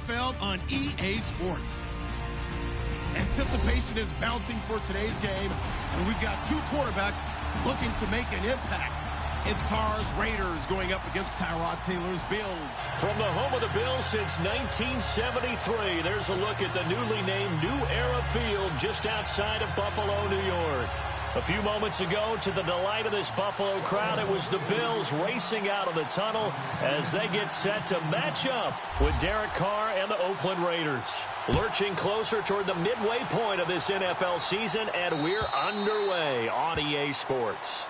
NFL on EA Sports. Anticipation is bouncing for today's game, and we've got two quarterbacks looking to make an impact. It's Carr's Raiders going up against Tyrod Taylor's Bills. From the home of the Bills since 1973, there's a look at the newly named New Era Field just outside of Buffalo, New York. A few moments ago, to the delight of this Buffalo crowd, it was the Bills racing out of the tunnel as they get set to match up with Derek Carr and the Oakland Raiders. Lurching closer toward the midway point of this NFL season, and we're underway on EA Sports.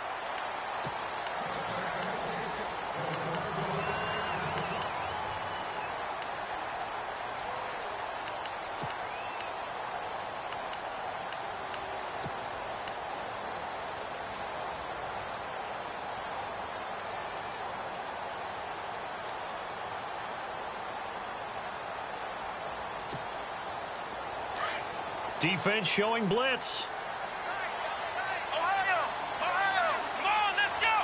Defense showing blitz. Ohio! Come on, let's go!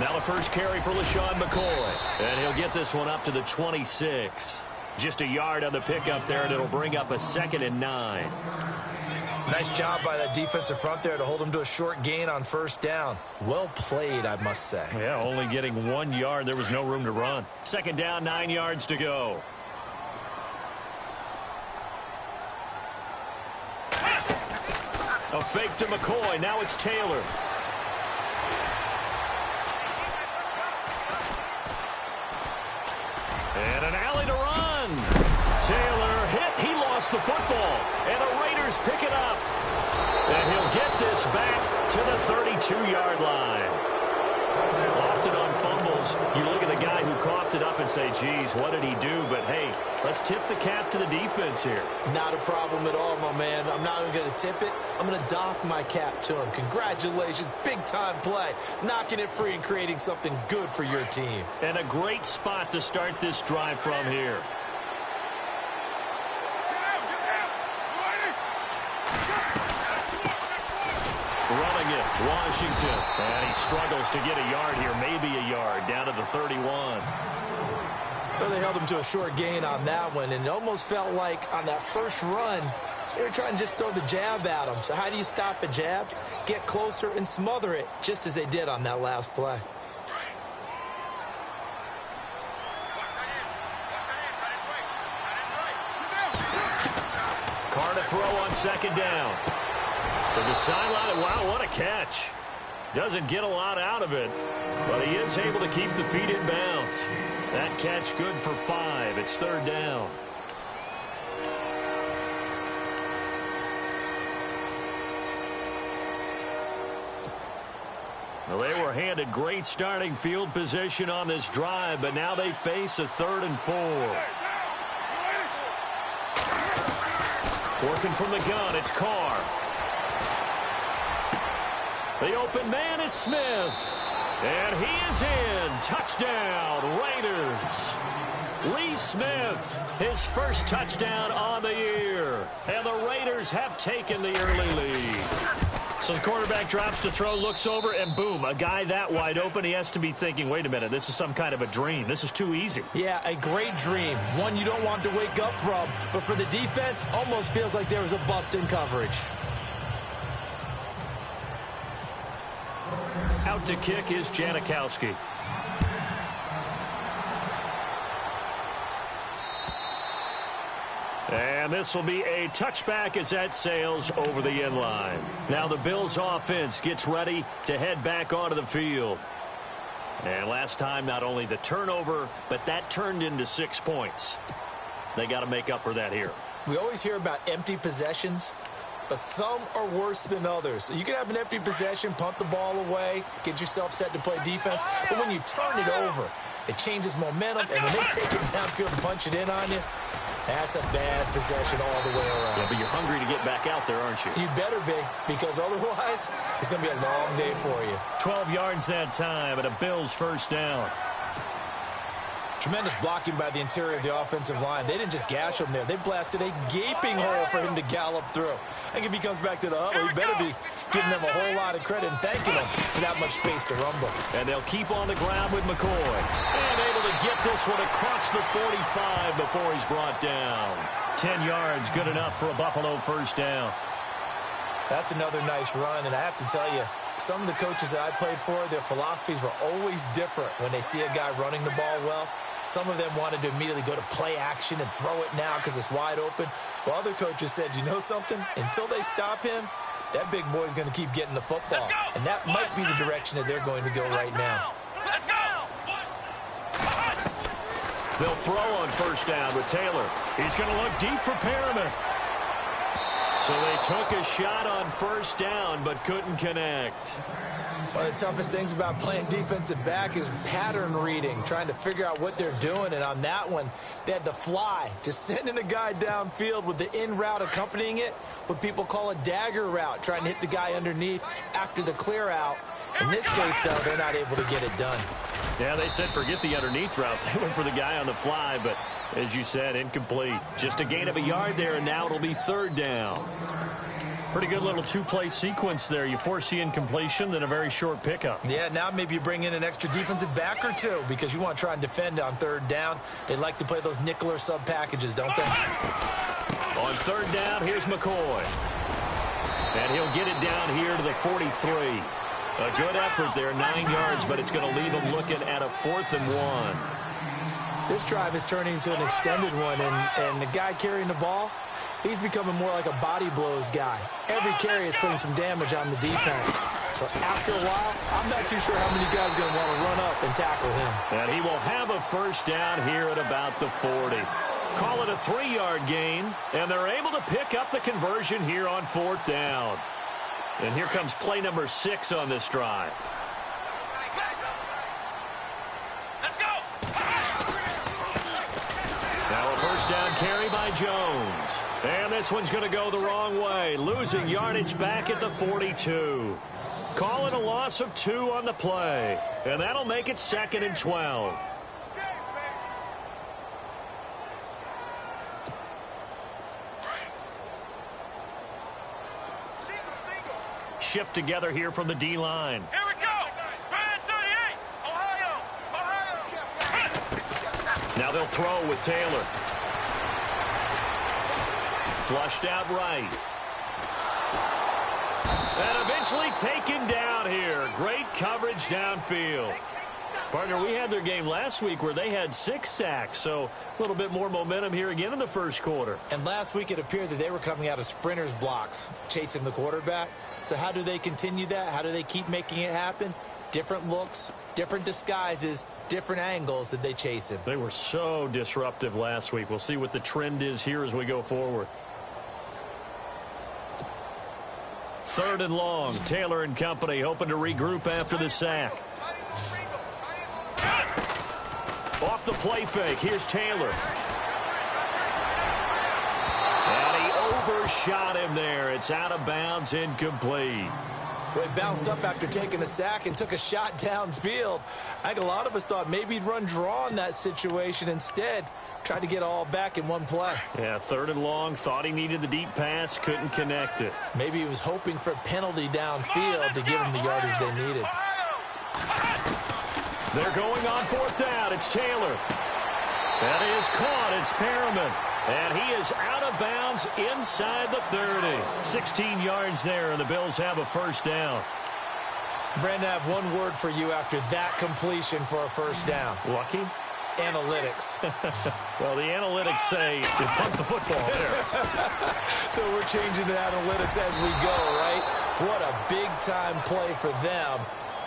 Now the first carry for LaShawn McCoy. And he'll get this one up to the 26. Just a yard on the pickup there, and it'll bring up a 2nd and 9. Nice job by that defensive front there to hold him to a short gain on first down. Well played, I must say. Yeah, only getting 1 yard. There was no room to run. 2nd down, 9 yards to go. A fake to McCoy. Now it's Taylor. And an alley to run. Taylor hit. He lost the football. And the Raiders pick it up. And he'll get this back to the 32-yard line. Often on fumbles, you look at the guy who coughed it up and say, geez, what did he do? But, hey, let's tip the cap to the defense here. Not a problem at all, my man. I'm not even going to tip it. I'm going to doff my cap to him. Congratulations. Big-time play. Knocking it free and creating something good for your team. And a great spot to start this drive from here. Running it, Washington. And he struggles to get a yard here, maybe a yard, down to the 31. Well, they held him to a short gain on that one, and it almost felt like on that first run, they were trying to just throw the jab at him. So how do you stop a jab? Get closer and smother it, just as they did on that last play. Carr to throw on 2nd down. To the sideline, wow, what a catch. Doesn't get a lot out of it, but he is able to keep the feet in bounds. That catch good for 5. It's 3rd down. Well, they were handed great starting field position on this drive, but now they face a 3rd and 4. Working from the gun, it's Carr. The open man is Smith. And he is in. Touchdown, Raiders. Lee Smith, his first touchdown on the year. And the Raiders have taken the early lead. So the quarterback drops to throw, looks over, and boom, a guy that wide open, he has to be thinking, wait a minute, this is some kind of a dream. This is too easy. Yeah, a great dream. One you don't want to wake up from. But for the defense, almost feels like there was a bust in coverage. Out to kick is Janikowski. And this will be a touchback as that sails over the end line. Now the Bills offense gets ready to head back onto the field. And last time, not only the turnover, but that turned into 6 points. They got to make up for that here. We always hear about empty possessions, but some are worse than others. You can have an empty possession, punt the ball away, get yourself set to play defense, but when you turn it over, it changes momentum, and when they take it downfield and punch it in on you, that's a bad possession all the way around. Yeah, but you're hungry to get back out there, aren't you? You better be, because otherwise, it's going to be a long day for you. 12 yards that time, and a Bills first down. Tremendous blocking by the interior of the offensive line. They didn't just gash him there. They blasted a gaping hole for him to gallop through. I think if he comes back to the huddle, he better be giving them a whole lot of credit and thanking them for that much space to rumble. And they'll keep on the ground with McCoy. And able to get this one across the 45 before he's brought down. 10 yards, good enough for a Buffalo first down. That's another nice run, and I have to tell you, some of the coaches that I played for, their philosophies were always different when they see a guy running the ball well. Some of them wanted to immediately go to play action and throw it now because it's wide open. While other coaches said, you know something? Until they stop him, that big boy's going to keep getting the football. And that might be the direction that they're going to go right now. Let's go! They'll throw on first down with Taylor. He's going to look deep for Perriman. So they took a shot on first down but couldn't connect. One of the toughest things about playing defensive back is pattern reading, trying to figure out what they're doing. And on that one, they had the fly, just sending a guy downfield with the in route accompanying it, what people call a dagger route, trying to hit the guy underneath after the clear out. In this case, though, they're not able to get it done. Yeah, they said forget the underneath route. They went for the guy on the fly, but as you said, incomplete. Just a gain of a yard there, and now it'll be third down. Pretty good little two-play sequence there. You force the incompletion, then a very short pickup. Yeah, now maybe you bring in an extra defensive back or two because you want to try and defend on third down. They like to play those nickel or sub packages, don't they? On third down, here's McCoy. And he'll get it down here to the 43. A good effort there, 9 yards, but it's going to leave him looking at a 4th and 1. This drive is turning into an extended one, and the guy carrying the ball, he's becoming more like a body blows guy. Every carry is putting some damage on the defense. So after a while, I'm not too sure how many guys are going to want to run up and tackle him. And he will have a first down here at about the 40. Call it a 3-yard gain, and they're able to pick up the conversion here on 4th down. And here comes play number 6 on this drive. Let's go! Now a first down carry by Jones. And this one's going to go the wrong way, losing yardage back at the 42. Call it a loss of 2 on the play. And that'll make it 2nd and 12. Shift together here from the D-line. Here we go! Brand 38! Ohio! Now they'll throw with Taylor. Flushed out right. And eventually taken down here. Great coverage downfield. Partner, we had their game last week where they had 6 sacks, so a little bit more momentum here again in the first quarter. And last week it appeared that they were coming out of sprinters blocks, chasing the quarterback. So how do they continue that? How do they keep making it happen? Different looks, different disguises, different angles that they chase him. They were so disruptive last week. We'll see what the trend is here as we go forward. 3rd and long. Taylor and company hoping to regroup after the sack. Off the play fake. Here's Taylor. And he overshot him there. It's out of bounds, incomplete. Well, he bounced up after taking a sack and took a shot downfield. I think a lot of us thought maybe he'd run draw in that situation instead. Tried to get all back in one play. Yeah, 3rd and long. Thought he needed the deep pass. Couldn't connect it. Maybe he was hoping for a penalty downfield to give him the yardage they needed. They're going on 4th down. It's Taylor. That is caught. It's Perriman. And he is out of bounds inside the 30. 16 yards there, and the Bills have a first down. Brandon, I have one word for you after that completion for a first down. Lucky? Analytics. Well, the analytics say you punt the football there. So we're changing to analytics as we go, right? What a big-time play for them.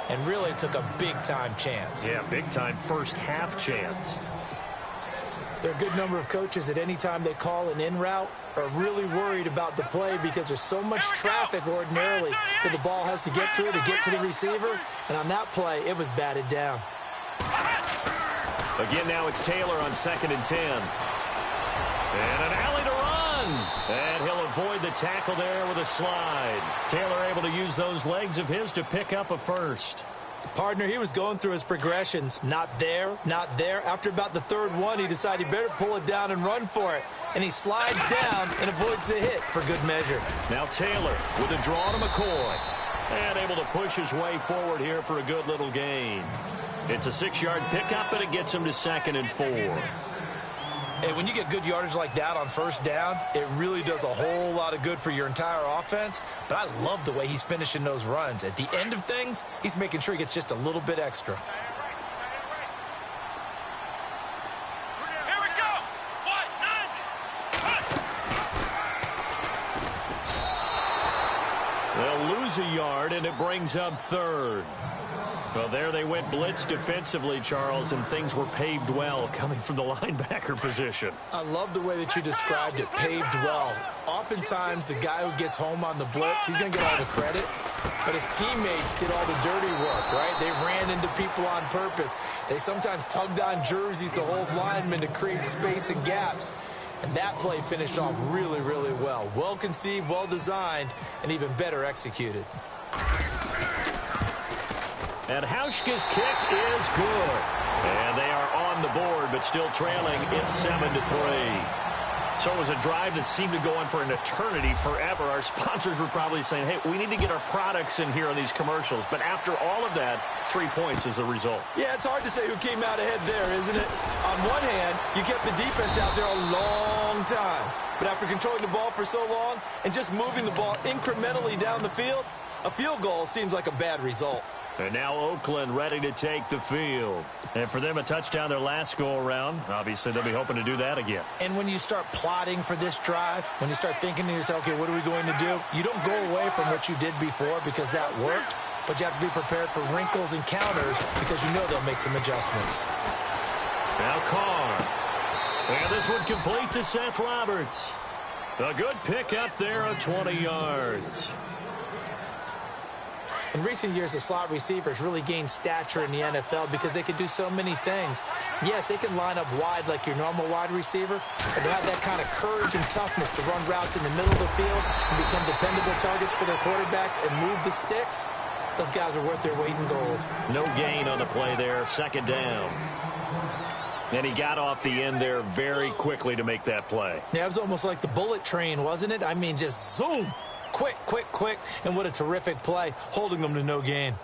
And really took a big-time chance. Yeah, big-time first-half chance. There are a good number of coaches that any time they call an in route are really worried about the play because there's so much traffic ordinarily that the ball has to get through to get to the receiver. And on that play, it was batted down. Again, now it's Taylor on 2nd and 10. And an alley to run. And he'll avoid the tackle there with a slide. Taylor able to use those legs of his to pick up a first. Partner, he was going through his progressions. Not there, not there. After about the 3rd one, he decided he better pull it down and run for it. And he slides down and avoids the hit for good measure. Now Taylor with a draw to McCoy. And able to push his way forward here for a good little gain. It's a 6-yard pickup, and it gets him to 2nd and 4. And when you get good yardage like that on first down, it really does a whole lot of good for your entire offense. But I love the way he's finishing those runs. At the end of things, he's making sure he gets just a little bit extra. Here we go. What? They'll lose a yard, and it brings up 3rd. Well, there they went blitz defensively, Charles, and things were paved well coming from the linebacker position. I love the way that you described it, paved well. Oftentimes, the guy who gets home on the blitz, he's going to get all the credit, but his teammates did all the dirty work, right? They ran into people on purpose. They sometimes tugged on jerseys to hold linemen to create space and gaps. And that play finished off really, really well. Well conceived, well designed, and even better executed. And Hauschka's kick is good. And they are on the board, but still trailing. It's 7-3. So it was a drive that seemed to go on for an eternity, forever. Our sponsors were probably saying, hey, we need to get our products in here on these commercials. But after all of that, 3 points as a result. Yeah, it's hard to say who came out ahead there, isn't it? On one hand, you kept the defense out there a long time. But after controlling the ball for so long and just moving the ball incrementally down the field, a field goal seems like a bad result. And now Oakland ready to take the field. And for them, a touchdown their last go-around. Obviously, they'll be hoping to do that again. And when you start plotting for this drive, when you start thinking to yourself, okay, what are we going to do? You don't go away from what you did before because that worked, but you have to be prepared for wrinkles and counters because you know they'll make some adjustments. Now Carr. And this one complete to Seth Roberts. A good pick up there of 20 yards. In recent years, the slot receivers really gained stature in the NFL because they can do so many things. Yes, they can line up wide like your normal wide receiver, but to have that kind of courage and toughness to run routes in the middle of the field and become dependable targets for their quarterbacks and move the sticks, those guys are worth their weight in gold. No gain on the play there, 2nd down. And he got off the end there very quickly to make that play. Yeah, it was almost like the bullet train, wasn't it? I mean, just zoom. Quick, quick, quick, and what a terrific play, holding them to no gain.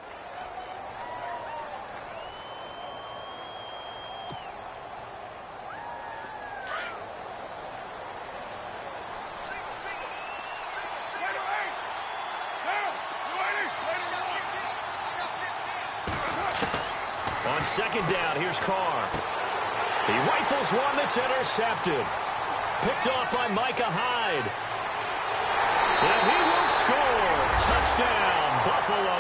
On 2nd down, here's Carr. He rifles one that's intercepted. Picked off by Micah Hyde. And he will score. Touchdown, Buffalo.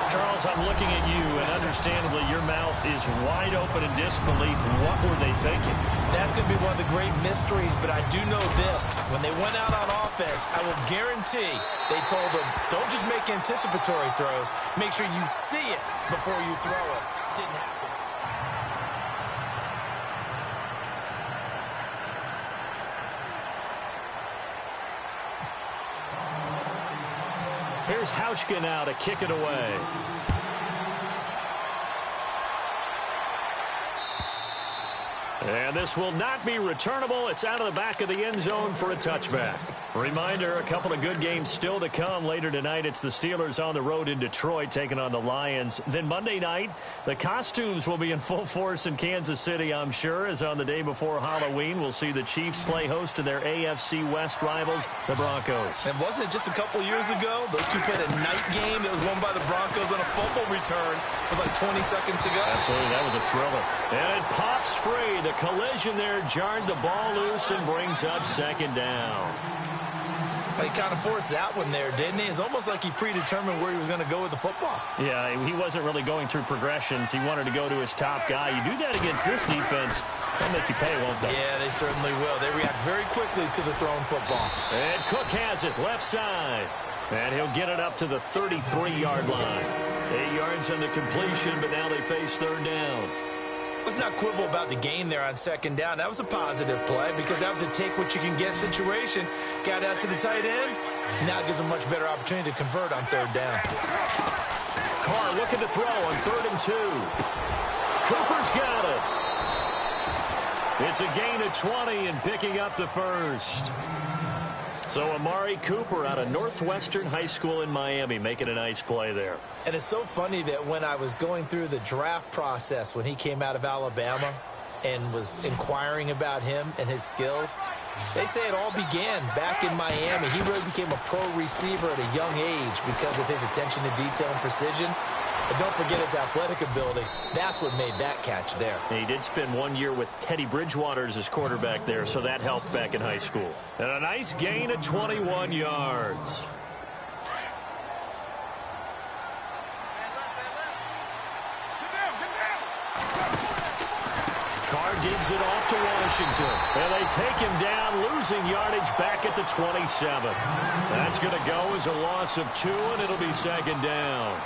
Charles, I'm looking at you, and understandably, your mouth is wide open in disbelief. What were they thinking? That's going to be one of the great mysteries, but I do know this. When they went out on offense, I will guarantee they told them, don't just make anticipatory throws. Make sure you see it before you throw it. Didn't happen. Here's Hauschka now to kick it away. And this will not be returnable. It's out of the back of the end zone for a touchback. Reminder, a couple of good games still to come later tonight. It's the Steelers on the road in Detroit taking on the Lions. Then Monday night, the costumes will be in full force in Kansas City, I'm sure, as on the day before Halloween, we'll see the Chiefs play host to their AFC West rivals, the Broncos. And wasn't it just a couple years ago? Those two played a night game that was won by the Broncos on a fumble return with like 20 seconds to go. Absolutely, that was a thriller. And it pops free. The collision there jarred the ball loose and brings up 2nd down. He kind of forced that one there, didn't he? It's almost like he predetermined where he was going to go with the football. Yeah, he wasn't really going through progressions. He wanted to go to his top guy. You do that against this defense, they'll make you pay, won't they? Yeah, they certainly will. They react very quickly to the thrown football. And Cook has it, left side. And he'll get it up to the 33-yard line. 8 yards on the completion, but now they face 3rd down. Let's not quibble about the gain there on 2nd down. That was a positive play because that was a take-what-you-can-get situation. Got out to the tight end. Now it gives a much better opportunity to convert on 3rd down. Carr looking to throw on 3rd and 2. Cooper's got it. It's a gain of 20 and picking up the first. So Amari Cooper out of Northwestern High School in Miami making a nice play there. And it's so funny that when I was going through the draft process when he came out of Alabama and was inquiring about him and his skills, they say it all began back in Miami. He really became a pro receiver at a young age because of his attention to detail and precision. And don't forget his athletic ability. That's what made that catch there. He did spend 1 year with Teddy Bridgewater as his quarterback there, so that helped back in high school. And a nice gain of 21 yards. Carr gives it off to Washington. And they take him down, losing yardage back at the 27. That's going to go as a loss of 2, and it'll be second down.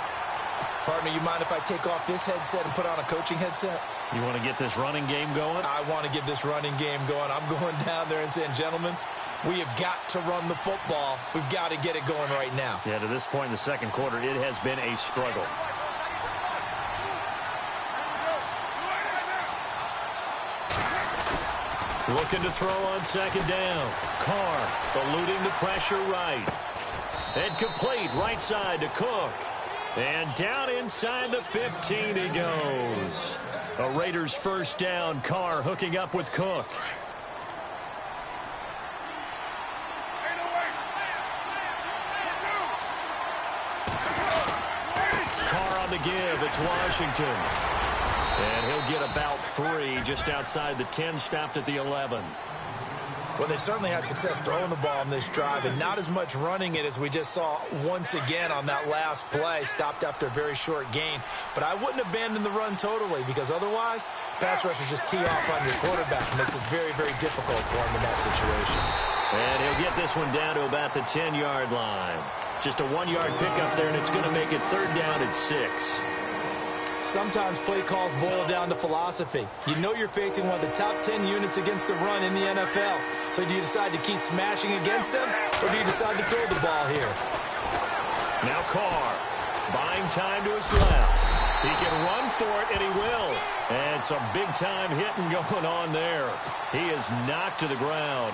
Partner, you mind if I take off this headset and put on a coaching headset? You want to get this running game going? I want to get this running game going. I'm going down there and saying, gentlemen, we have got to run the football. We've got to get it going right now. Yeah, to this point in the second quarter, it has been a struggle. Looking to throw on second down. Carr eluding the pressure right. And complete right side to Cook. And down inside the 15 he goes. A Raiders first down. Carr hooking up with Cook. Carr on the give. It's Washington. And he'll get about 3 just outside the 10, stopped at the 11. Well, they certainly had success throwing the ball on this drive and not as much running it as we just saw once again on that last play. Stopped after a very short gain. But I wouldn't abandon the run totally because otherwise, pass rushers just tee off on your quarterback. It makes it very, very difficult for him in that situation. And he'll get this one down to about the 10-yard line. Just a 1-yard pickup there, and it's going to make it third down at 6. Sometimes play calls boil down to philosophy. You know you're facing one of the top 10 units against the run in the NFL. So do you decide to keep smashing against them, or do you decide to throw the ball here? Now Carr, buying time to his left. He can run for it, and he will. And some big-time hitting going on there. He is knocked to the ground.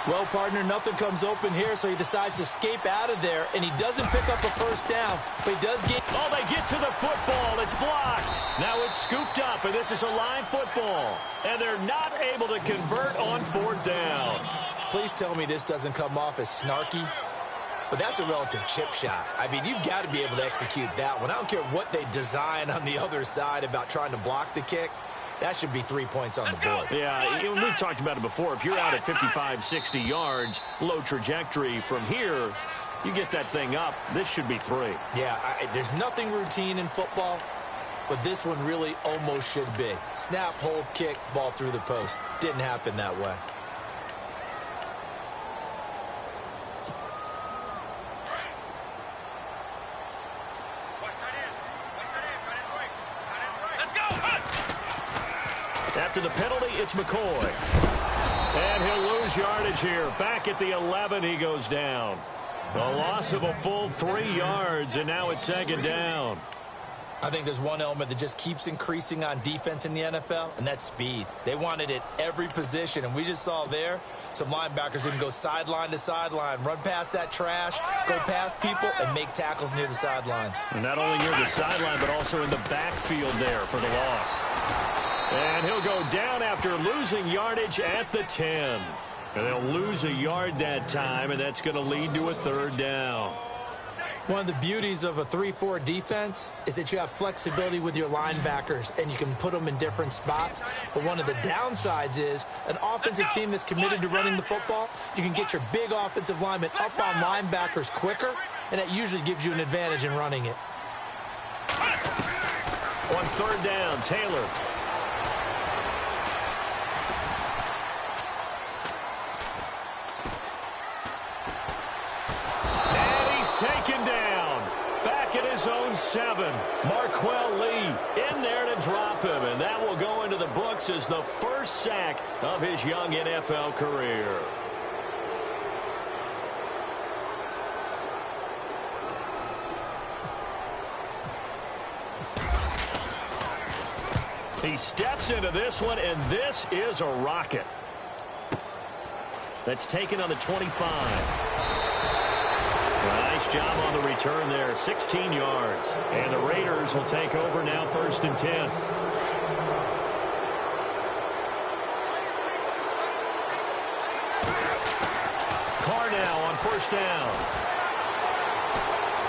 Well, partner, nothing comes open here, so he decides to escape out of there, and he doesn't pick up a first down, but he does get... Oh, they get to the football. It's blocked. Now it's scooped up, and this is a live football. And they're not able to convert on fourth down. Please tell me this doesn't come off as snarky, but that's a relative chip shot. I mean, you've got to be able to execute that one. I don't care what they design on the other side about trying to block the kick. That should be 3 points on the board. Yeah, we've talked about it before. If you're out at 55, 60 yards, low trajectory from here, you get that thing up. This should be 3. Yeah, there's nothing routine in football, but this one really almost should be. Snap, hold, kick, ball through the post. Didn't happen that way. After the penalty, it's McCoy. And he'll lose yardage here. Back at the 11, he goes down. A loss of a full 3 yards, and now it's second down. I think there's one element that just keeps increasing on defense in the NFL, and that's speed. They want it at every position, and we just saw there some linebackers even go sideline to sideline, run past that trash, go past people, and make tackles near the sidelines. And not only near the sideline, but also in the backfield there for the loss. And he'll go down after losing yardage at the 10. And they'll lose a yard that time, and that's going to lead to a third down. One of the beauties of a 3-4 defense is that you have flexibility with your linebackers, and you can put them in different spots. But one of the downsides is an offensive team that's committed to running the football, you can get your big offensive linemen up on linebackers quicker, and that usually gives you an advantage in running it. On third down, Taylor. Taken down. Back at his own 7. Marquell Lee in there to drop him. And that will go into the books as the first sack of his young NFL career. He steps into this one, and this is a rocket. That's taken on the 25. Nice job on the return there, 16 yards. And the Raiders will take over now, 1st and 10. Carr now on 1st down.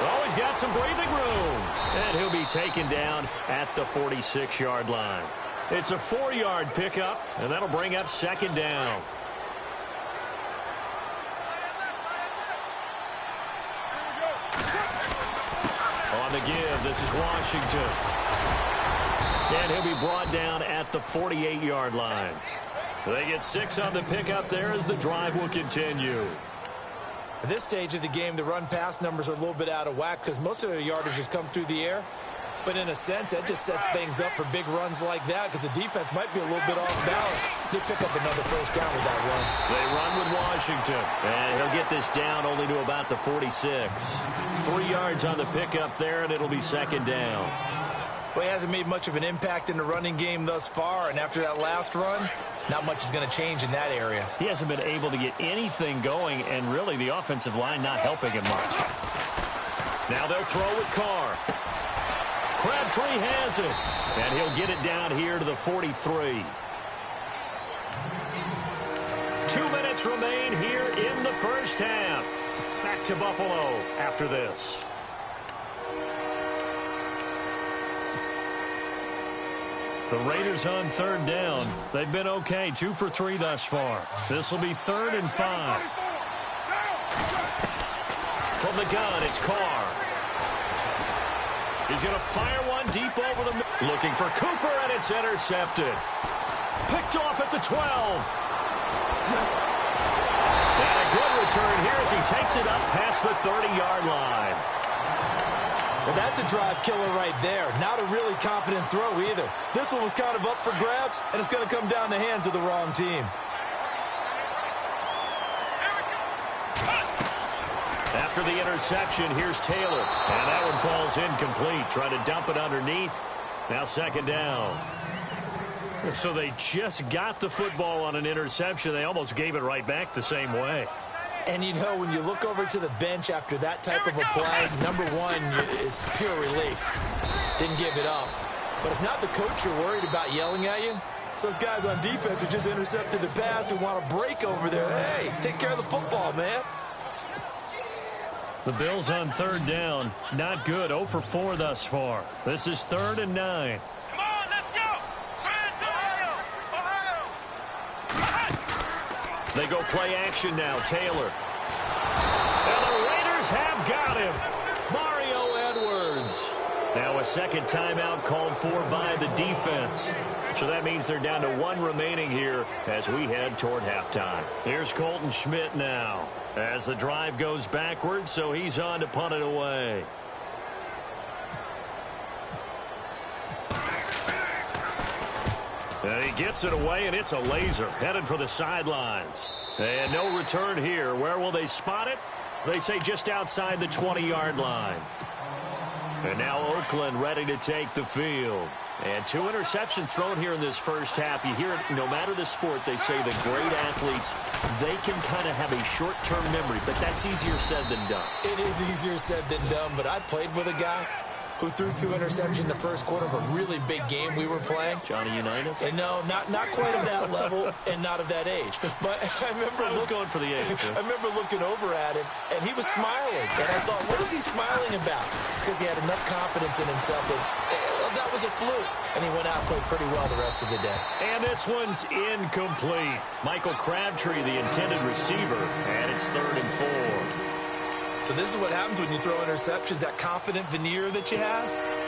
Oh, he's got some breathing room. And he'll be taken down at the 46-yard line. It's a 4-yard pickup, and that'll bring up 2nd down. On the give, this is Washington. And he'll be brought down at the 48-yard line. They get 6 on the pickup there as the drive will continue. At this stage of the game, the run-pass numbers are a little bit out of whack because most of their yardage has come through the air. But in a sense, that just sets things up for big runs like that because the defense might be a little bit off balance. They pick up another 1st down with that run. They run with Washington. And he'll get this down only to about the 46. 3 yards on the pickup there, and it'll be 2nd down. Well, he hasn't made much of an impact in the running game thus far, and after that last run, not much is going to change in that area. He hasn't been able to get anything going, and really the offensive line not helping him much. Now they'll throw with Carr. Crabtree has it, and he'll get it down here to the 43. 2 minutes remain here in the 1st half. Back to Buffalo after this. The Raiders on 3rd down. They've been okay, 2 for 3 thus far. This will be 3rd and 5. From the gun, it's Carr. He's going to fire one deep over the middle. Looking for Cooper, and it's intercepted. Picked off at the 12. And a good return here as he takes it up past the 30-yard line. Well, that's a drive killer right there. Not a really confident throw either. This one was kind of up for grabs, and it's going to come down the hands of the wrong team. After the interception, here's Taylor. And that one falls incomplete. Trying to dump it underneath. Now 2nd down. So they just got the football on an interception. They almost gave it right back the same way. And, you know, when you look over to the bench after that type of a play, number one is pure relief. Didn't give it up. But it's not the coach you're worried about yelling at you. It's those guys on defense who just intercepted the pass who want to break over there. Hey, take care of the football, man. The Bills on 3rd down. Not good. 0 for 4 thus far. This is 3rd and 9. Come on, let's go. Ohio. They go play action now. Taylor. And the Raiders have got him. Mario Edwards. Now a 2nd timeout called for by the defense. So that means they're down to 1 remaining here as we head toward halftime. Here's Colton Schmidt now as the drive goes backwards, so he's on to punt it away. And he gets it away, and it's a laser headed for the sidelines. And no return here. Where will they spot it? They say just outside the 20-yard line. And now Oakland ready to take the field. And 2 interceptions thrown here in this 1st half. You hear it, no matter the sport, they say the great athletes, they can kind of have a short-term memory, but that's easier said than done. It is easier said than done, but I played with a guy who threw 2 interceptions in the 1st quarter of a really big game we were playing. Johnny Unitas? And no, not quite of that level and not of that age. But I remember going for the age. I remember looking over at him, and he was smiling. And I thought, what is he smiling about? It's because he had enough confidence in himself that was a fluke. And he went out and played pretty well the rest of the day. And this one's incomplete. Michael Crabtree, the intended receiver, and it's 3rd and 4. So this is what happens when you throw interceptions. That confident veneer that you have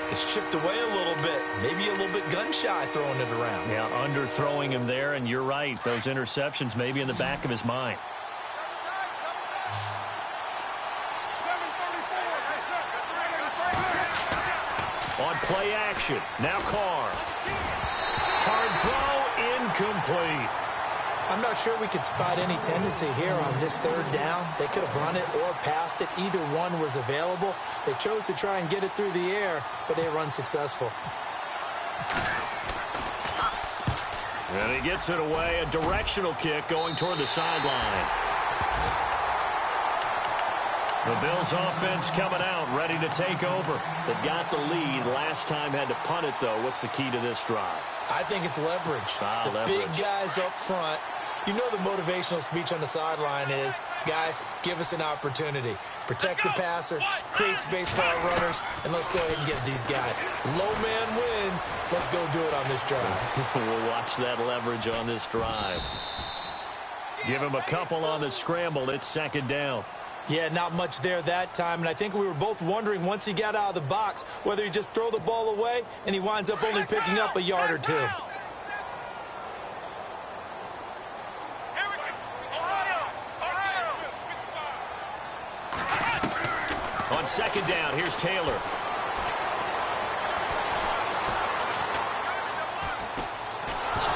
gets chipped away a little bit. Maybe a little bit gun-shy throwing it around. Yeah, underthrowing him there, and you're right. Those interceptions may be in the back of his mind. On play action, now Carr. Hard throw, incomplete. I'm not sure we could spot any tendency here on this 3rd down. They could have run it or passed it. Either one was available. They chose to try and get it through the air, but they were unsuccessful. And he gets it away, a directional kick going toward the sideline. The Bills offense coming out, ready to take over. They've got the lead. Last time had to punt it, though. What's the key to this drive? I think it's leverage. Big guys up front. You know the motivational speech on the sideline is, guys, give us an opportunity. Protect the passer, create space for our runners, and let's go ahead and get these guys. Low man wins. Let's go do it on this drive. We'll watch that leverage on this drive. Give him a couple on the scramble. It's second down. Yeah, not much there that time, and I think we were both wondering once he got out of the box whether he just throw the ball away and he winds up only picking up a yard or two. On second down, here's Taylor.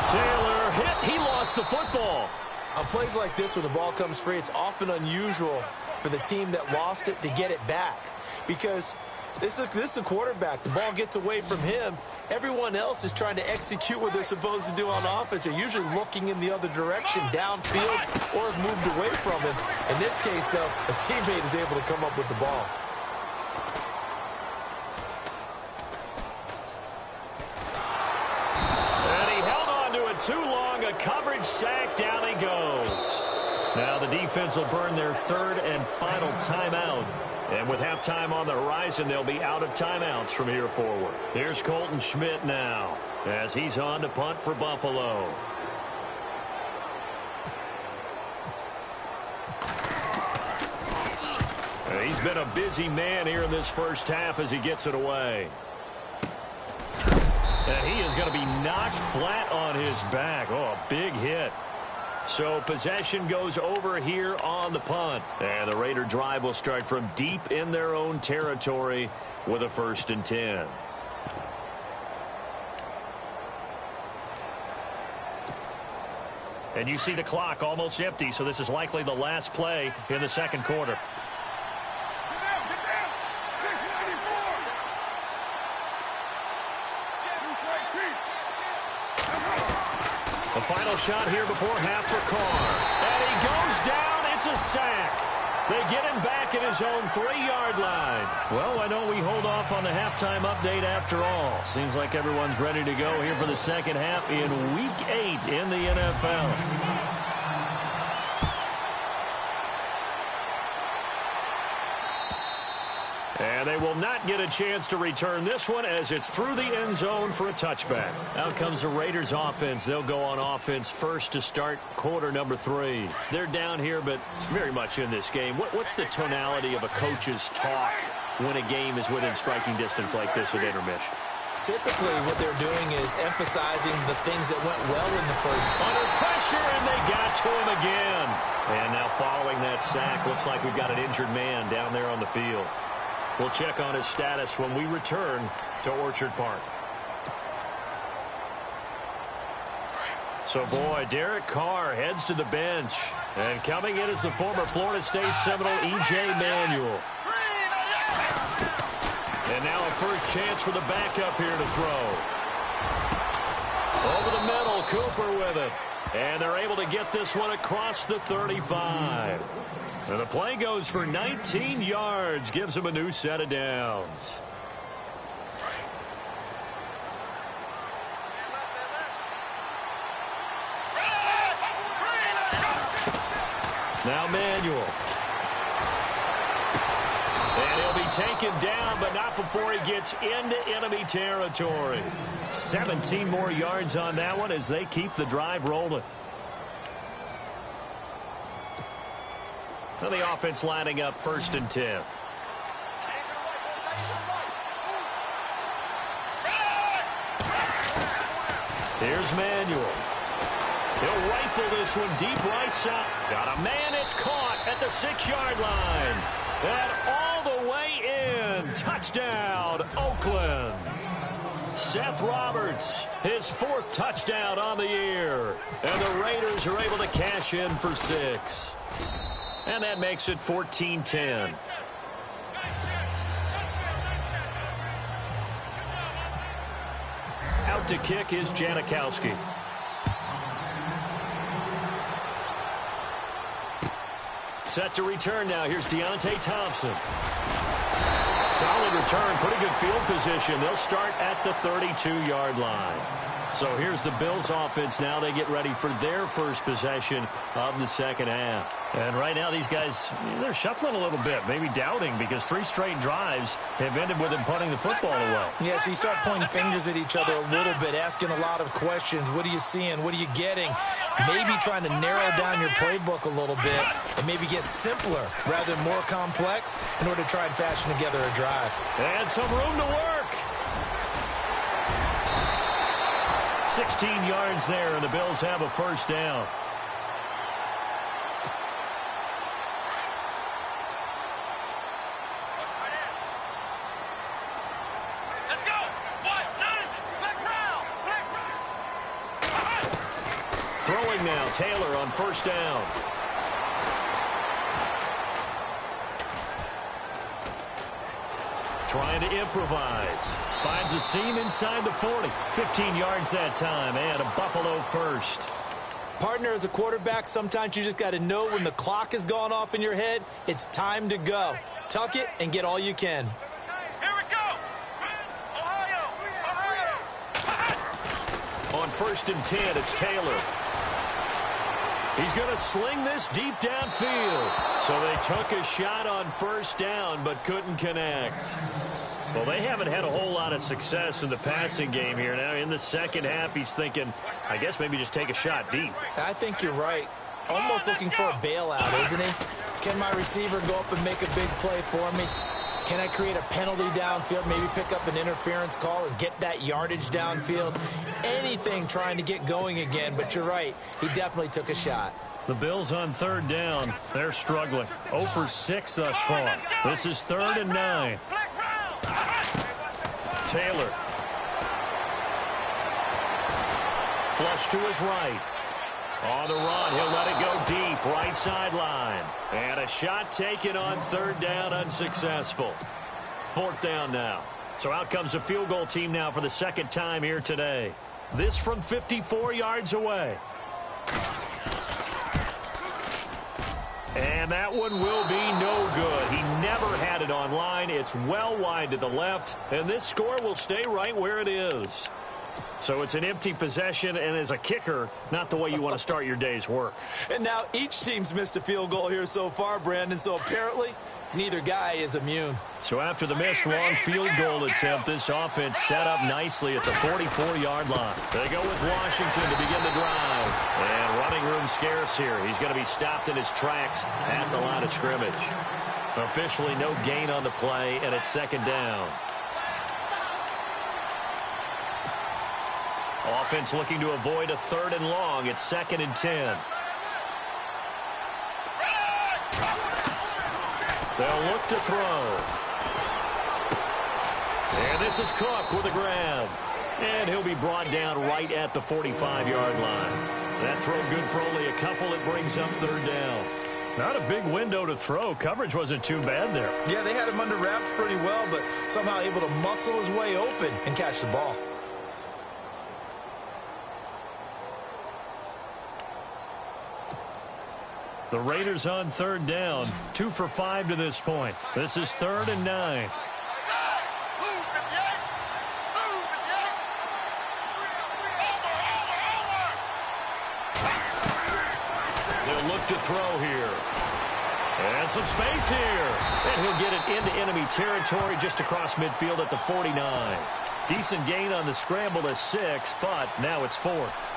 Taylor hit. He lost the football. On plays like this where the ball comes free, it's often unusual for the team that lost it to get it back. Because this is a quarterback. The ball gets away from him. Everyone else is trying to execute what they're supposed to do on offense. They're usually looking in the other direction, downfield, or have moved away from him. In this case, though, a teammate is able to come up with the ball. Too long, a coverage sack, down he goes. Now the defense will burn their third and final timeout. And with halftime on the horizon, they'll be out of timeouts from here forward. Here's Colton Schmidt now as he's on to punt for Buffalo. He's been a busy man here in this first half as he gets it away. And he is going to be knocked flat on his back. Oh, a big hit. So possession goes over here on the punt. And the Raider drive will start from deep in their own territory with a 1st and 10. And you see the clock almost empty, so this is likely the last play in the second quarter. The final shot here before half for Carr. And he goes down. It's a sack. They get him back at his own 3-yard line. Well, why don't we hold off on the halftime update after all? Seems like everyone's ready to go here for the second half in Week 8 in the NFL. And they will not get a chance to return this one as it's through the end zone for a touchback. Out comes the Raiders offense. They'll go on offense first to start quarter number 3. They're down here, but very much in this game. What's the tonality of a coach's talk when a game is within striking distance like this at intermission? Typically, what they're doing is emphasizing the things that went well in the first. Under pressure, and they got to him again. And now following that sack, looks like we've got an injured man down there on the field. We'll check on his status when we return to Orchard Park. So, boy, Derek Carr heads to the bench. And coming in is the former Florida State Seminole, E.J. Manuel. And now a first chance for the backup here to throw. Over the middle, Cooper with it. And they're able to get this one across the 35. And the play goes for 19 yards, gives him a new set of downs. Now Manuel. And he'll be taken down, but not before he gets into enemy territory. 17 more yards on that one as they keep the drive rolling. Now the offense lining up 1st and 10. Here's Manuel. He'll rifle this one deep right side. Got a man, it's caught at the 6-yard line. And all the way in. Touchdown, Oakland. Seth Roberts, his 4th touchdown on the year. And the Raiders are able to cash in for 6. And that makes it 14-10. Out to kick is Janikowski. Set to return now. Here's Deontay Thompson. Solid return, pretty good field position. They'll start at the 32-yard line. So here's the Bills offense now. They get ready for their first possession of the second half. And right now these guys, they're shuffling a little bit, maybe doubting, because 3 straight drives have ended with them punting the football away. Yeah, so you start pointing fingers at each other a little bit, asking a lot of questions. What are you seeing? What are you getting? Maybe trying to narrow down your playbook a little bit and maybe get simpler rather than more complex in order to try and fashion together a drive. And some room to work. 16 yards there, and the Bills have a first down. Let's go. What? Throwing now, Taylor on first down. Trying to improvise. Finds a seam inside the 40. 15 yards that time, and a Buffalo first. Partner, as a quarterback, sometimes you just got to know when the clock has gone off in your head, it's time to go. Tuck it and get all you can. Here we go. Ohio. On first and 10, it's Taylor. He's going to sling this deep downfield. So they took a shot on first down, but couldn't connect. Well, they haven't had a whole lot of success in the passing game here. Now, in the second half, he's thinking, I guess maybe just take a shot deep. I think you're right. Almost looking for a bailout, isn't he? Can my receiver go up and make a big play for me? Can I create a penalty downfield, maybe pick up an interference call and get that yardage downfield? Anything trying to get going again, but you're right. He definitely took a shot. The Bills on third down. They're struggling. 0 for 6 thus far. This is 3rd and 9. Taylor. Flush to his right. On the run, he'll let it go deep, right sideline. And a shot taken on 3rd down, unsuccessful. 4th down now. So out comes a field goal team now for the second time here today. This from 54 yards away. And that one will be no good. He never had it on line. It's well wide to the left, and this score will stay right where it is. So it's an empty possession, and as a kicker, not the way you want to start your day's work. And now each team's missed a field goal here so far, Brandon, so apparently neither guy is immune. So after the missed long field goal attempt, this offense set up nicely at the 44-yard line. They go with Washington to begin the drive. And running room scarce here. He's going to be stopped in his tracks at the line of scrimmage. Officially no gain on the play, and it's 2nd down. Offense looking to avoid a 3rd and long. It's 2nd and 10. They'll look to throw. And this is Cook with a grab. And he'll be brought down right at the 45-yard line. That throw good for only a couple. It brings up 3rd down. Not a big window to throw. Coverage wasn't too bad there. Yeah, they had him under wraps pretty well, but somehow able to muscle his way open and catch the ball. The Raiders on 3rd down. 2 for 5 to this point. This is 3rd and 9. They'll look to throw here. And some space here. And he'll get it into enemy territory just across midfield at the 49. Decent gain on the scramble to 6, but now it's 4th.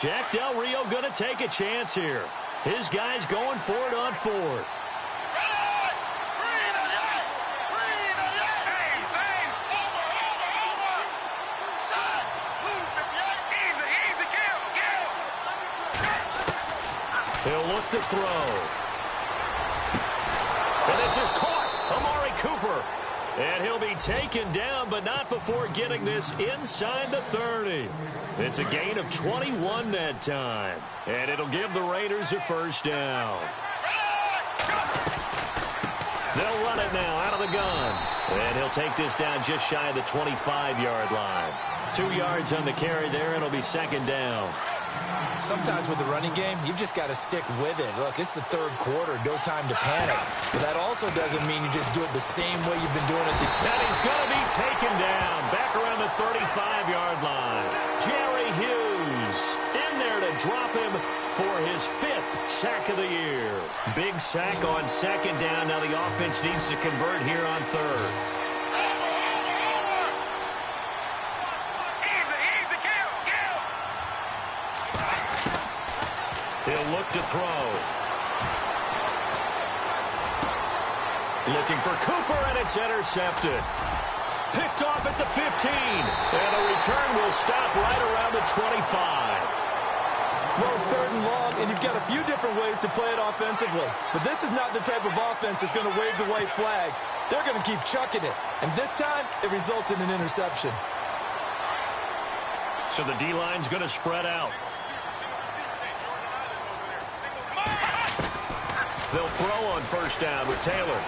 Jack Del Rio going to take a chance here. His guys going for it on 4th. He'll look to throw. And this is caught. Amari Cooper. And he'll be taken down, but not before getting this inside the 30. It's a gain of 21 that time. And it'll give the Raiders a first down. They'll run it now out of the gun. And he'll take this down just shy of the 25-yard line. 2 yards on the carry there, and it'll be 2nd down. Sometimes with the running game, you've just got to stick with it. Look, it's the third quarter, no time to panic. But that also doesn't mean you just do it the same way you've been doing it. And he's going to be taken down back around the 35-yard line. Jerry Hughes in there to drop him for his 5th sack of the year. Big sack on second down. Now the offense needs to convert here on third. He'll look to throw. Looking for Cooper, and it's intercepted. Picked off at the 15. And the return will stop right around the 25. Well, it's third and long, and you've got a few different ways to play it offensively. But this is not the type of offense that's going to wave the white flag. They're going to keep chucking it. And this time, it results in an interception. So the D-line's going to spread out. They'll throw on first down with Taylor.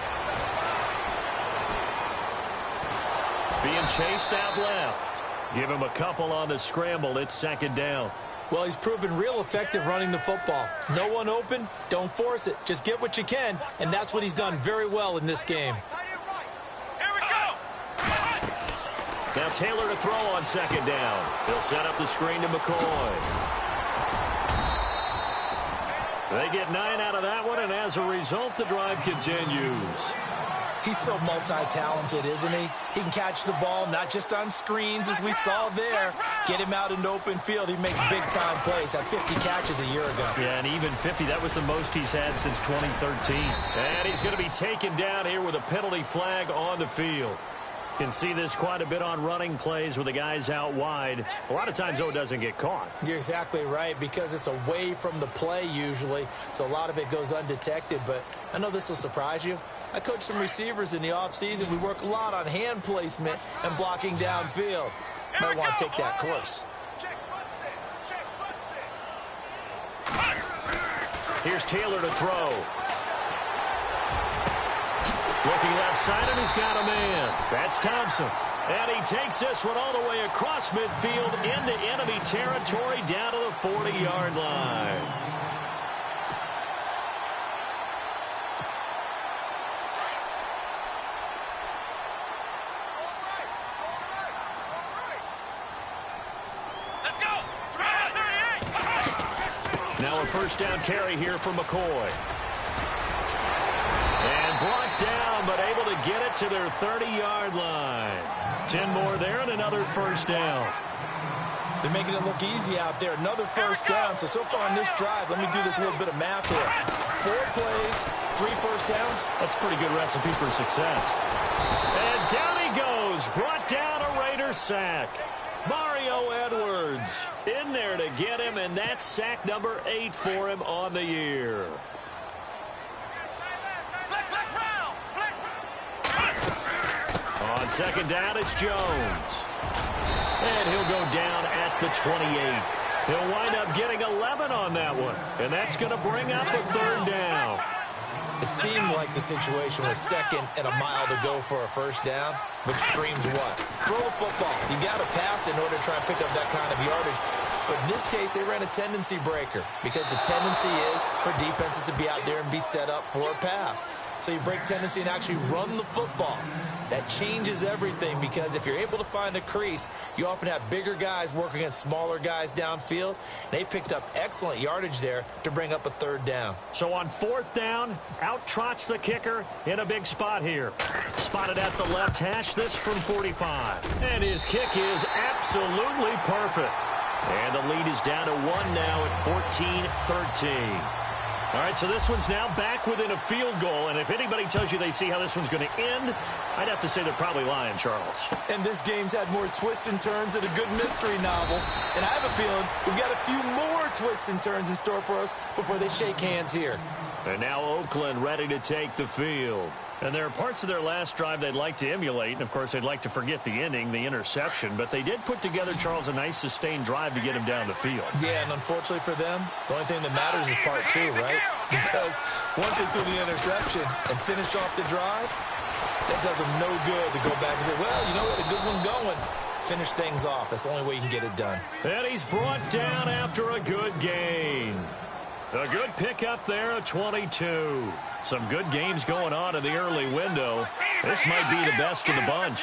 Being chased out left. Give him a couple on the scramble. It's second down. Well, he's proven real effective running the football. No one open, don't force it. Just get what you can, and that's what he's done very well in this game. Here we go. Now Taylor to throw on second down. He'll set up the screen to McCoy. They get 9 out of that one, and as a result, the drive continues. He's so multi-talented, isn't he? He can catch the ball, not just on screens, as we saw there. Get him out into open field. He makes big-time plays. Had 50 catches a year ago. Yeah, and even 50, that was the most he's had since 2013. And he's going to be taken down here with a penalty flag on the field. Can see this quite a bit on running plays with the guys out wide. A lot of times, though, it doesn't get caught. You're exactly right, because it's away from the play usually, so a lot of it goes undetected. But I know this will surprise you. I coach some receivers in the offseason. We work a lot on hand placement and blocking downfield. Might want to take that course. Here's Taylor to throw. Looking left side, and he's got a man. That's Thompson. And he takes this one all the way across midfield into enemy territory down to the 40-yard line. Now a first down carry here for McCoy. And brought down, but able to get it to their 30-yard line. 10 more there and another first down. They're making it look easy out there. Another first down. So far on this drive, let me do this little bit of math here. 4 plays, 3 first downs. That's a pretty good recipe for success. And down he goes. Brought down a Raider sack. Mario Edwards in there to get him, and that's sack number 8 for him on the year. On second down, it's Jones. And he'll go down at the 28. He'll wind up getting 11 on that one, and that's going to bring up a third down. It seemed like the situation was second and a mile to go for a first down, which screams what? Throw a football. You got to pass in order to try and pick up that kind of yardage. But in this case, they ran a tendency breaker because the tendency is for defenses to be out there and be set up for a pass. So you break tendency and actually run the football. That changes everything because if you're able to find a crease, you often have bigger guys working against smaller guys downfield. They picked up excellent yardage there to bring up a third down. So on fourth down, out trots the kicker in a big spot here. Spotted at the left hash, this from 45. And his kick is absolutely perfect. And the lead is down to 1 now at 14-13. All right, so this one's now back within a field goal, and if anybody tells you they see how this one's going to end, I'd have to say they're probably lying, Charles. And this game's had more twists and turns than a good mystery novel. And I have a feeling we've got a few more twists and turns in store for us before they shake hands here. And now Oakland ready to take the field. And there are parts of their last drive they'd like to emulate, and of course they'd like to forget the ending, the interception, but they did put together, Charles, a nice sustained drive to get him down the field. Yeah, and unfortunately for them, the only thing that matters is part 2, right? Because once they threw the interception and finished off the drive, that does them no good to go back and say, well, you know, we had a good one going. Finish things off. That's the only way you can get it done. And he's brought down after a good gain. A good pickup there at 22. Some good games going on in the early window. This might be the best of the bunch.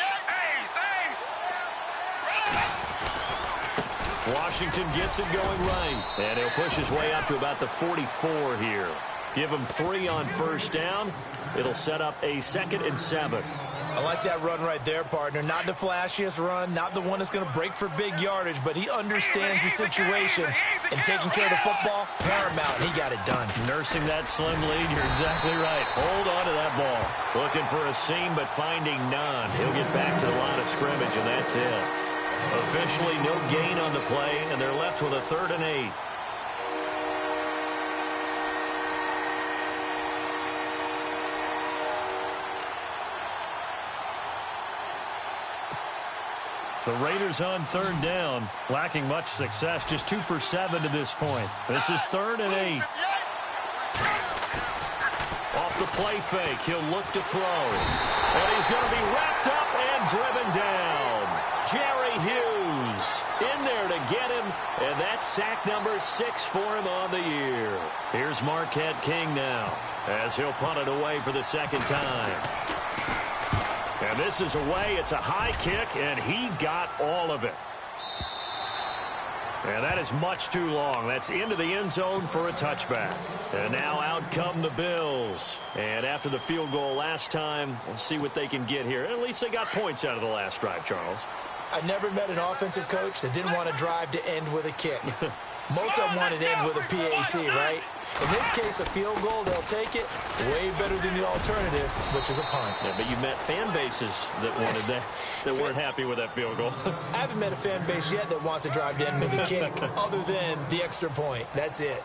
Washington gets it going right. And he'll push his way up to about the 44 here. Give him 3 on first down. It'll set up a 2nd and 7. I like that run right there, partner. Not the flashiest run, not the one that's going to break for big yardage, but he understands the situation, and taking care of the football, paramount. He got it done. Nursing that slim lead, you're exactly right. Hold on to that ball. Looking for a seam, but finding none. He'll get back to the line of scrimmage, and that's it. Officially no gain on the play, and they're left with a 3rd and 8. The Raiders on 3rd down, lacking much success, just 2 for 7 to this point. This is 3rd and 8. Off the play fake, he'll look to throw. And he's going to be wrapped up and driven down. Jerry Hughes in there to get him, and that's sack number 6 for him on the year. Here's Marquette King now, as he'll punt it away for the 2nd time. And this is away. It's a high kick, and he got all of it. And that is much too long. That's into the end zone for a touchback. And now out come the Bills. And after the field goal last time, we'll see what they can get here. At least they got points out of the last drive, Charles. I never met an offensive coach that didn't want to drive to end with a kick. Most of them wanted to end with a PAT, right? In this case, a field goal, they'll take it. Way better than the alternative, which is a punt. Yeah, but you met fan bases that wanted that weren't happy with that field goal. I haven't met a fan base yet that wants to drive to end with a kick, other than the extra point. That's it.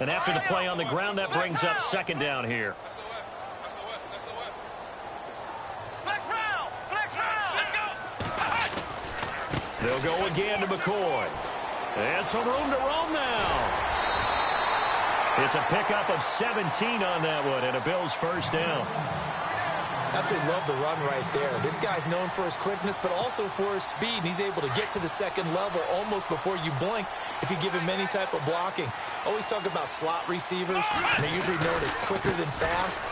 And after the play on the ground, that brings up 2nd down here. They'll go again to McCoy. And some room to roam now. It's a pickup of 17 on that one, and a Bills 1st down. Absolutely love the run right there. This guy's known for his quickness, but also for his speed. He's able to get to the 2nd level almost before you blink if you give him any type of blocking. Always talk about slot receivers, and they're usually known as quicker than fast.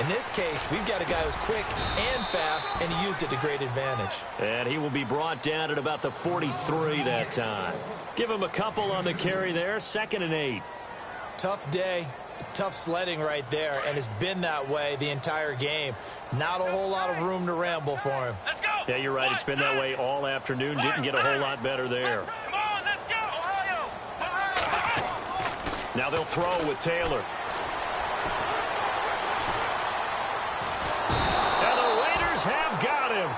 In this case, we've got a guy who's quick and fast, and he used it to great advantage. And he will be brought down at about the 43 that time. Give him a couple on the carry there, 2nd and 8. Tough day, tough sledding right there, and it's been that way the entire game. Not a whole lot of room to ramble for him. Let's go. Yeah, you're right. It's been that way all afternoon. Didn't get a whole lot better there. Come on, let's go. Ohio. Now they'll throw with Taylor. And the Raiders have got him.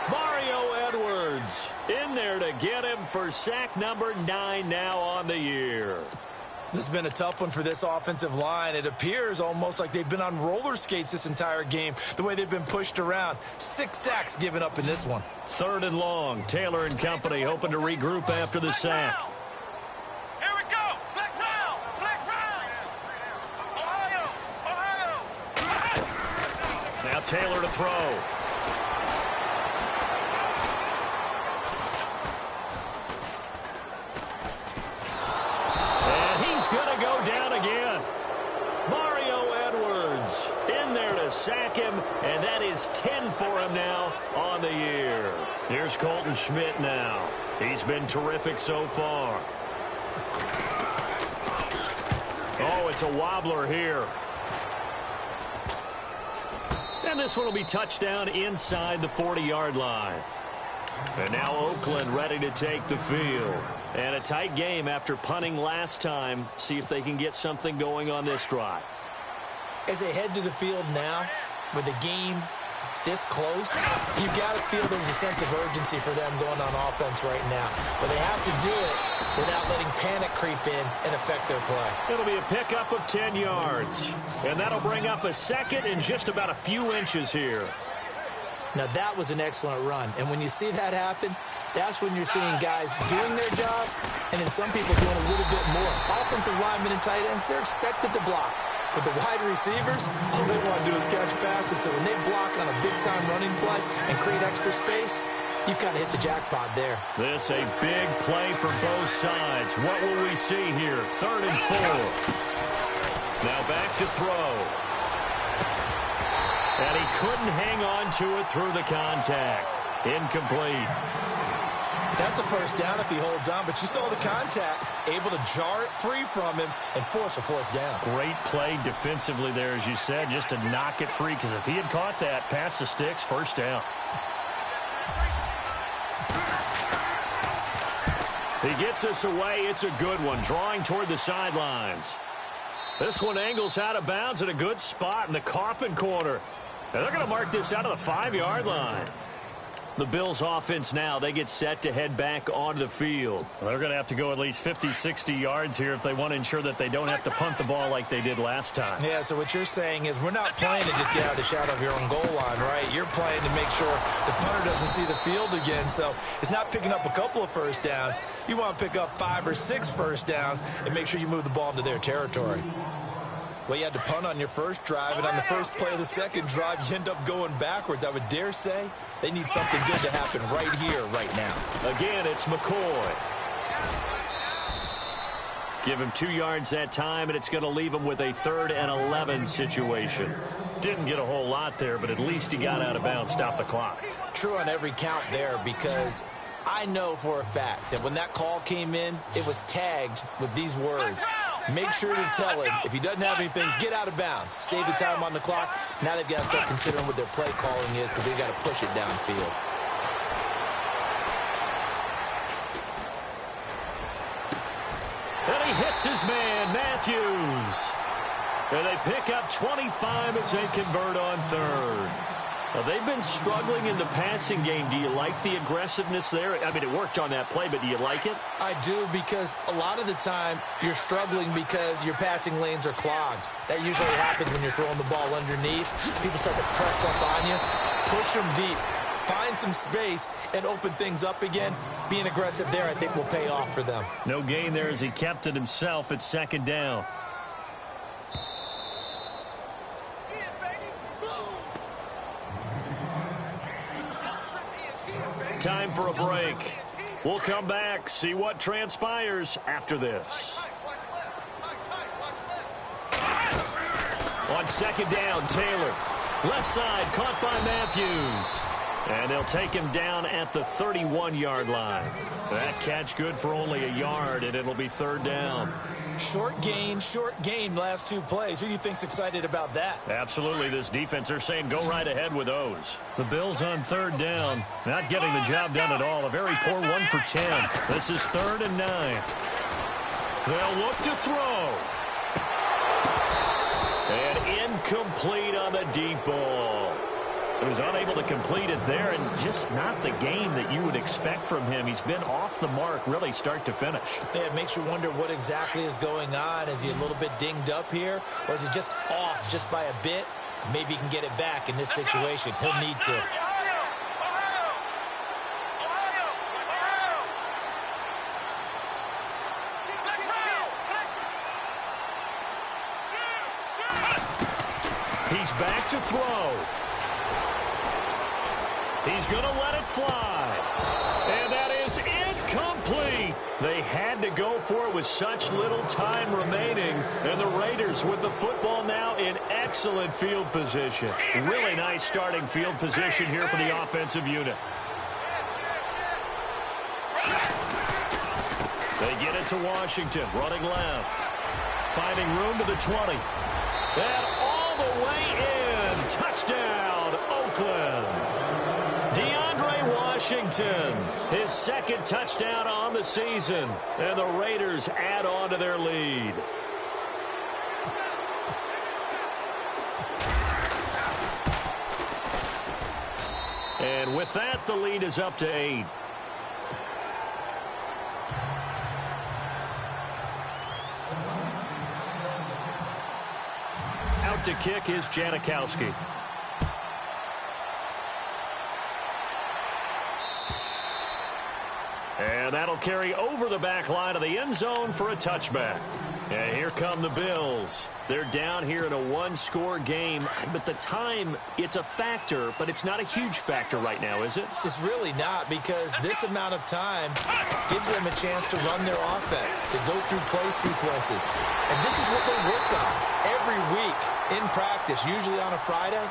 Mario Edwards in there to get him for sack number 9 now on the year. This has been a tough one for this offensive line. It appears almost like they've been on roller skates this entire game, the way they've been pushed around. 6 sacks given up in this one. 3rd and long. Taylor and company hoping to regroup after the sack. Here we go. Flex round. Flex round. Ohio. Now Taylor to throw. Going to go down again. Mario Edwards in there to sack him, and that is 10 for him now on the year. Here's Colton Schmidt now. He's been terrific so far. Oh, it's a wobbler here. And this one will be touchdown inside the 40-yard line. And now Oakland ready to take the field. And a tight game after punting last time. See if they can get something going on this drive. As they head to the field now, with the game this close, you've got to feel there's a sense of urgency for them going on offense right now. But they have to do it without letting panic creep in and affect their play. It'll be a pickup of 10 yards. And that'll bring up a 2nd and just about a few inches here. Now, that was an excellent run. And when you see that happen, that's when you're seeing guys doing their job and then some people doing a little bit more. Offensive linemen and tight ends, they're expected to block. With the wide receivers, all they want to do is catch passes. So when they block on a big-time running play and create extra space, you've kind of hit the jackpot there. This a big play for both sides. What will we see here? 3rd and 4. Now back to throw. And he couldn't hang on to it through the contact. Incomplete. That's a first down if he holds on, but you saw the contact, able to jar it free from him and force a 4th down. Great play defensively there, as you said, just to knock it free, because if he had caught that, pass the sticks, 1st down. He gets us away. It's a good one, drawing toward the sidelines. This one angles out of bounds in a good spot in the coffin corner. And they're going to mark this out of the 5-yard line. The Bills offense now, they get set to head back onto the field. Well, they're going to have to go at least 50, 60 yards here if they want to ensure that they don't have to punt the ball like they did last time. Yeah, so what you're saying is we're not playing to just get out of the shadow of your own goal line, right? You're playing to make sure the punter doesn't see the field again. So it's not picking up a couple of first downs. You want to pick up 5 or 6 first downs and make sure you move the ball into their territory. Well, you had to punt on your first drive, and on the first play of the second drive, you end up going backwards. I would dare say they need something good to happen right here, right now. Again, it's McCoy. Give him 2 yards that time, and it's going to leave him with a 3rd and 11 situation. Didn't get a whole lot there, but at least he got out of bounds, stopped the clock. True on every count there, because I know for a fact that when that call came in, it was tagged with these words. Make sure to tell him, if he doesn't have anything, get out of bounds. Save the time on the clock. Now they've got to start considering what their play calling is, because they've got to push it downfield. And he hits his man, Matthews. And they pick up 25 as they convert on 3rd. Now, they've been struggling in the passing game. Do you like the aggressiveness there? I mean, it worked on that play, but do you like it? I do, because a lot of the time you're struggling because your passing lanes are clogged. That usually happens when you're throwing the ball underneath. People start to press up on you. Push them deep. Find some space and open things up again. Being aggressive there, I think, will pay off for them. No gain there as he kept it himself at 2nd down. Time for a break. We'll come back, see what transpires after this. On 2nd down, Taylor. Left side, caught by Matthews. And they'll take him down at the 31-yard line. That catch good for only a yard, and it'll be 3rd down. Short gain, last 2 plays. Who do you think's excited about that? Absolutely. This defense, they're saying go right ahead with those. The Bills on 3rd down, not getting the job done at all. A very poor 1 for 10. This is 3rd and 9. They'll look to throw. And incomplete on the deep ball. So he's unable to complete it there, and just not the game that you would expect from him. He's been off the mark really start to finish. Yeah, it makes you wonder what exactly is going on. Is he a little bit dinged up here, or is he just off just by a bit? Maybe he can get it back in this situation. He'll need to. He's back to throw. He's going to let it fly. And that is incomplete. They had to go for it with such little time remaining. And the Raiders with the football now in excellent field position. Really nice starting field position here for the offensive unit. They get it to Washington, running left. Finding room to the 20. And all the way in. Touchdown, Oakland. Washington, his 2nd touchdown on the season, and the Raiders add on to their lead. And with that, the lead is up to 8. Out to kick is Janikowski. And that'll carry over the back line of the end zone for a touchback. And here come the Bills. They're down here in a one-score game, but the time, it's a factor, but it's not a huge factor right now, is it? It's really not, because this amount of time gives them a chance to run their offense, to go through play sequences. And this is what they work on every week in practice, usually on a Friday.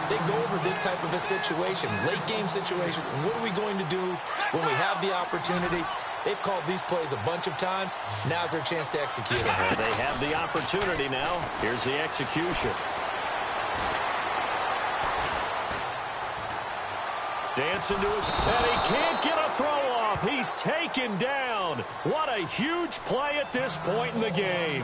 They go over this type of a situation, late-game situation. What are we going to do when we have the opportunity? They've called these plays a bunch of times. Now's their chance to execute them. And they have the opportunity now. Here's the execution. Dancing to his... And he can't get a throw off. He's taken down. What a huge play at this point in the game.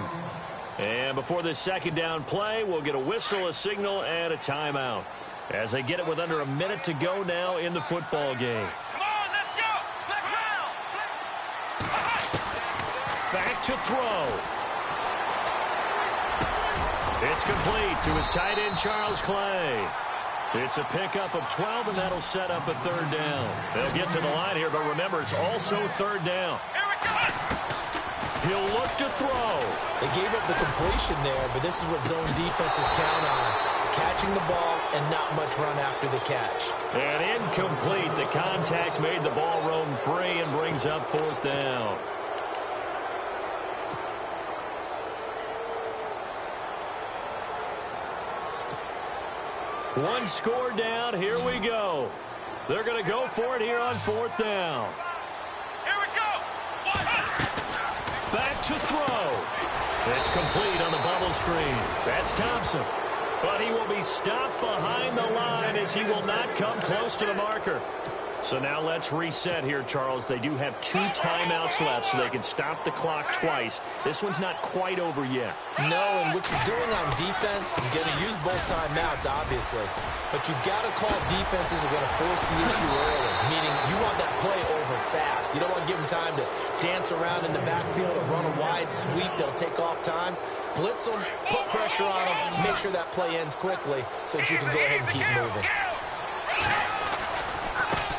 And before this second down play, we'll get a whistle, a signal, and a timeout. As they get it with under a minute to go now in the football game. Back to throw. It's complete to his tight end, Charles Clay. It's a pickup of 12, and that'll set up a third down. They'll get to the line here, but remember, it's also third down. He'll look to throw. They gave up the completion there, but this is what zone defenses count on. Catching the ball and not much run after the catch. And incomplete. The contact made the ball roam free and brings up fourth down. One score down. Here we go. They're going to go for it here on fourth down. Here we go. Back to throw. It's complete on the bubble screen. That's Thompson. But he will be stopped behind the line as he will not come close to the marker. So now let's reset here, Charles. They do have 2 timeouts left, so they can stop the clock twice. This one's not quite over yet. No, and what you're doing on defense, you're going to use both timeouts, obviously. But you've got to call defenses are going to force the issue early, meaning you want that play over fast. You don't want to give them time to dance around in the backfield or run a wide sweep. They'll take off time. Blitz them, put pressure on them, make sure that play ends quickly so that you can go ahead and keep moving.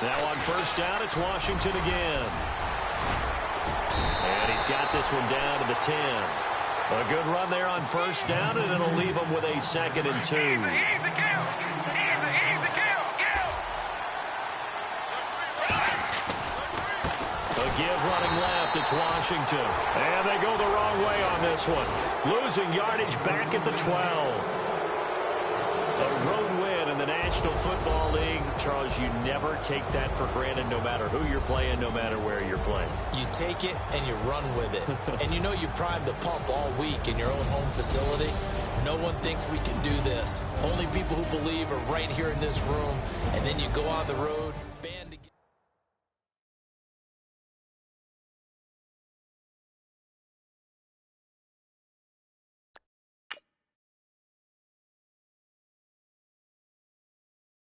Now on first down, it's Washington again. And he's got this one down to the 10. A good run there on first down, and it'll leave him with a 2nd and 2. A give running left, it's Washington. And they go the wrong way on this one. Losing yardage back at the 12. A road win in the National Football League. Charles, you never take that for granted no matter who you're playing, no matter where you're playing. You take it and you run with it. And you know you primed the pump all week in your own home facility. No one thinks we can do this. Only people who believe are right here in this room. And then you go on the road.